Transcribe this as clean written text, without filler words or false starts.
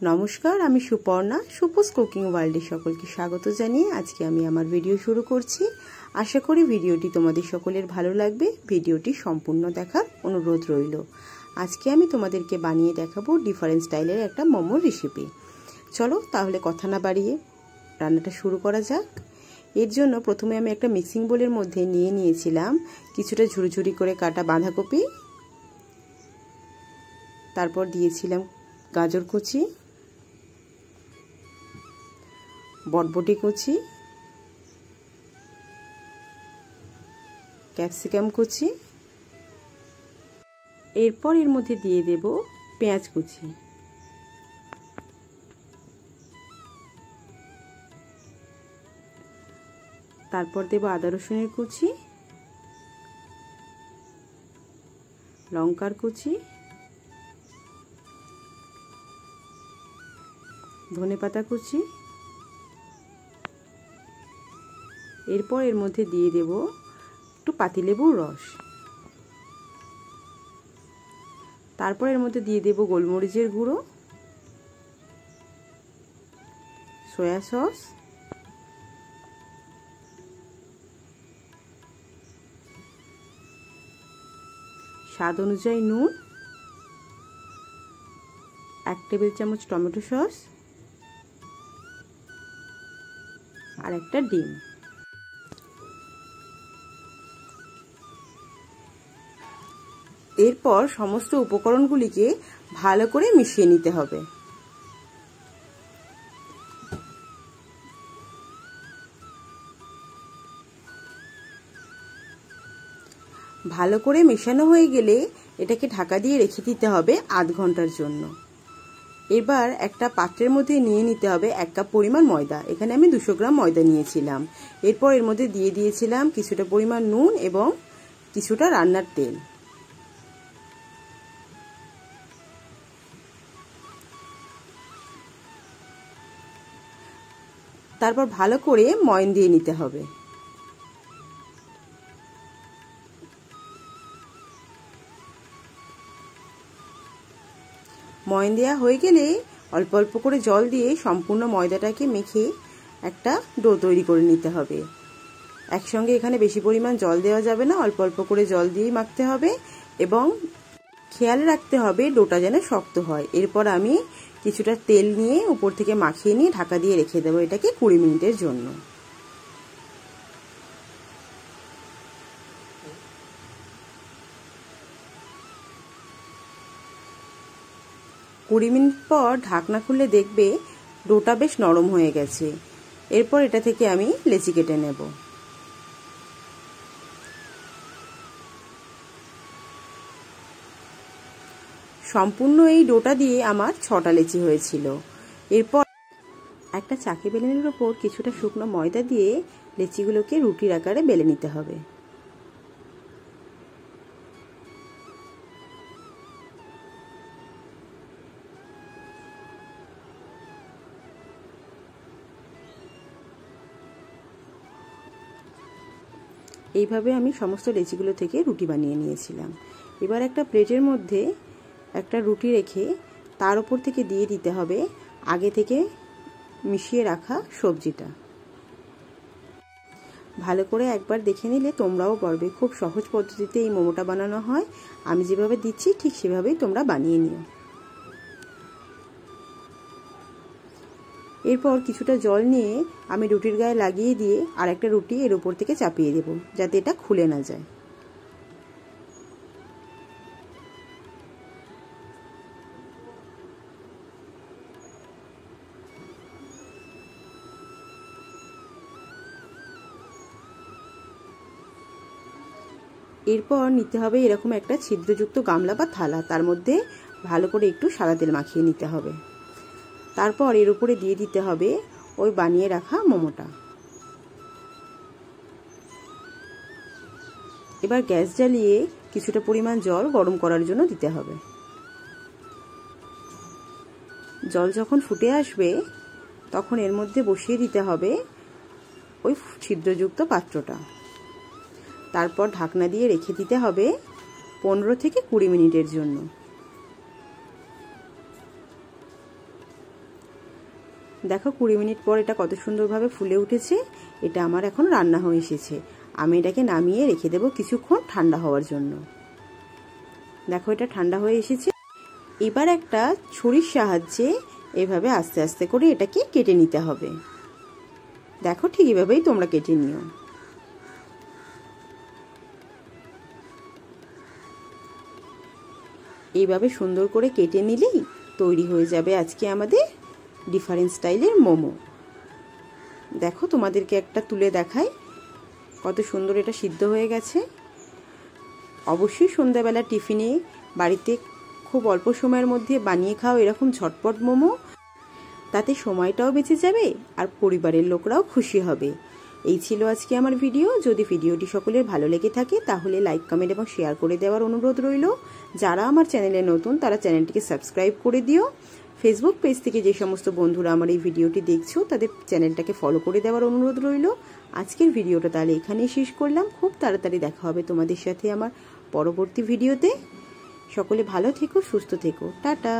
নমস্কার, আমি সুপর্ণা। সুপুস কুকিং ওয়ার্ল্ডে সকলকে স্বাগত জানিয়ে আজকে আমি আমার ভিডিও শুরু করছি। আশা করি ভিডিওটি তোমাদের সকলের ভালো লাগবে। ভিডিওটি সম্পূর্ণ দেখার অনুরোধ রইল। আজকে আমি তোমাদেরকে বানিয়ে দেখাবো ডিফারেন্ট স্টাইলের একটা মোমোর রেসিপি। চলো তাহলে কথা না বাড়িয়ে রান্নাটা শুরু করা যাক। এর জন্য প্রথমে আমি একটা মিক্সিং বোলের মধ্যে নিয়েছিলাম কিছুটা ঝুরঝুরি করে কাটা বাঁধাকপি, তারপর দিয়েছিলাম গাজর কুচি, বটবটি কুচি, ক্যাপসিকাম কুচি, এরপর এর মধ্যে দিয়ে দেব পেঁয়াজ কুচি, তারপর দেব আদা রসুনের কুচি, লঙ্কার কুচি, ধনেপাতা কুচি, এরপর এর মধ্যে দিয়ে দেব একটু পাতিলেবুর রস, তারপর এর মধ্যে দিয়ে দেব গোলমরিচের গুঁড়ো, সয়া সস, স্বাদ অনুযায়ী নুন, 1 টেবিল চামচ টমেটো সস আর একটা ডিম। এরপর সমস্ত উপকরণগুলিকে ভালো করে মিশিয়ে নিতে হবে। ভালো করে মেশানো হয়ে গেলে এটাকে ঢাকা দিয়ে রেখে দিতে হবে আধ ঘন্টার জন্য। এবার একটা পাত্রের মধ্যে নিয়ে নিতে হবে 1 কাপ পরিমাণ ময়দা। এখানে আমি 200 গ্রাম ময়দা নিয়েছিলাম। এরপর এর মধ্যে দিয়ে দিয়েছিলাম কিছুটা পরিমাণ নুন এবং কিছুটা রান্নার তেল। তারপর ভালো করে ময়ন দিয়ে নিতে হবে। ময়ন দেওয়া হয়ে গেলে অল্প অল্প করে জল দিয়ে সম্পূর্ণ ময়দাটাকে মেখে একটা ডো তৈরি করে নিতে হবে। একসঙ্গে এখানে বেশি পরিমাণ জল দেওয়া যাবে না, অল্প অল্প করে জল দিয়েই মাখতে হবে এবং খেয়াল রাখতে হবে ডোটা যেন শক্ত হয়। এরপর আমি কিছুটা তেল নিয়ে উপর থেকে মাখিয়ে নিয়ে ঢাকা দিয়ে রেখে দেবো এটাকে 20 মিনিটের জন্য। কুড়ি মিনিট পর ঢাকনা খুলে দেখবে ডোটা বেশ নরম হয়ে গেছে। এরপর এটা থেকে আমি লেচি কেটে নেব। সম্পূর্ণ এই ডোটা দিয়ে আমার 6টা লেচি হয়েছিল। এরপর একটা চাকি বেলনের উপর কিছুটা শুকনো ময়দা দিয়ে লেচিগুলোকে রুটির আকারে বেলে নিতে হবে। এইভাবে আমি সমস্ত লেচিগুলো থেকে রুটি বানিয়ে নিয়েছিলাম। এবার একটা প্লেটের মধ্যে একটা রুটি রেখে তার উপর থেকে দিয়ে দিতে হবে আগে থেকে মিশিয়ে রাখা সবজিটা। ভালো করে একবার দেখে নিলে তোমরাও পারবে। খুব সহজ পদ্ধতিতে এই মোমোটা বানানো হয়। আমি যেভাবে দিচ্ছি ঠিক সেভাবেই তোমরা বানিয়ে নিও। এরপর কিছুটা জল নিয়ে আমি রুটির গায়ে লাগিয়ে দিয়ে আর একটা রুটি এর উপর থেকে চাপিয়ে দেব যাতে এটা খুলে না যায়। এরপর নিতে হবে এরকম একটা ছিদ্রযুক্ত গামলা বা থালা, তার মধ্যে ভালো করে একটু সাদা তেল মাখিয়ে নিতে হবে। তারপর এর উপরে দিয়ে দিতে হবে ওই বানিয়ে রাখা মোমোটা। এবার গ্যাস জ্বালিয়ে কিছুটা পরিমাণ জল গরম করার জন্য দিতে হবে। জল যখন ফুটে আসবে তখন এর মধ্যে বসিয়ে দিতে হবে ওই ছিদ্রযুক্ত পাত্রটা। তারপর ঢাকনা দিয়ে রেখে দিতে হবে 15 থেকে 20 মিনিটের জন্য। দেখো 20 মিনিট পর এটা কত সুন্দরভাবে ফুলে উঠেছে। এটা আমার এখন রান্না হয়ে এসেছে। আমি এটাকে নামিয়ে রেখে দেব কিছুক্ষণ ঠান্ডা হওয়ার জন্য। দেখো এটা ঠান্ডা হয়ে এসেছে। এবার একটা ছুরির সাহায্যে এভাবে আস্তে আস্তে করে এটাকে কেটে নিতে হবে। দেখো ঠিক এভাবেই তোমরা কেটে নিও। এইভাবে সুন্দর করে কেটে নিলেই তৈরি হয়ে যাবে আজকে আমাদের ডিফারেন্ট স্টাইলের মোমো। দেখো তোমাদেরকে একটা তুলে দেখাই, কত সুন্দর এটা সিদ্ধ হয়ে গেছে। অবশ্যই সন্ধ্যাবেলা টিফিনে বাড়িতে খুব অল্প সময়ের মধ্যে বানিয়ে খাও এরকম ঝটপট মোমো। তাতে সময়টাও বেঁচে যাবে আর পরিবারের লোকরাও খুশি হবে। এই ছিল আজকে আমার ভিডিও। যদি ভিডিওটি সকলের ভালো লেগে থাকে তাহলে লাইক, কমেন্ট এবং শেয়ার করে দেওয়ার অনুরোধ রইল। যারা আমার চ্যানেলে নতুন তারা চ্যানেলটিকে সাবস্ক্রাইব করে দিও। ফেসবুক পেজ থেকে যে সমস্ত বন্ধুরা আমার এই ভিডিওটি দেখছো তাদের চ্যানেলটাকে ফলো করে দেওয়ার অনুরোধ রইল। আজকের ভিডিওটা তাহলে এখানেই শেষ করলাম। খুব তাড়াতাড়ি দেখা হবে তোমাদের সাথে আমার পরবর্তী ভিডিওতে। সকলে ভালো থেকো, সুস্থ থেকো, টাটা।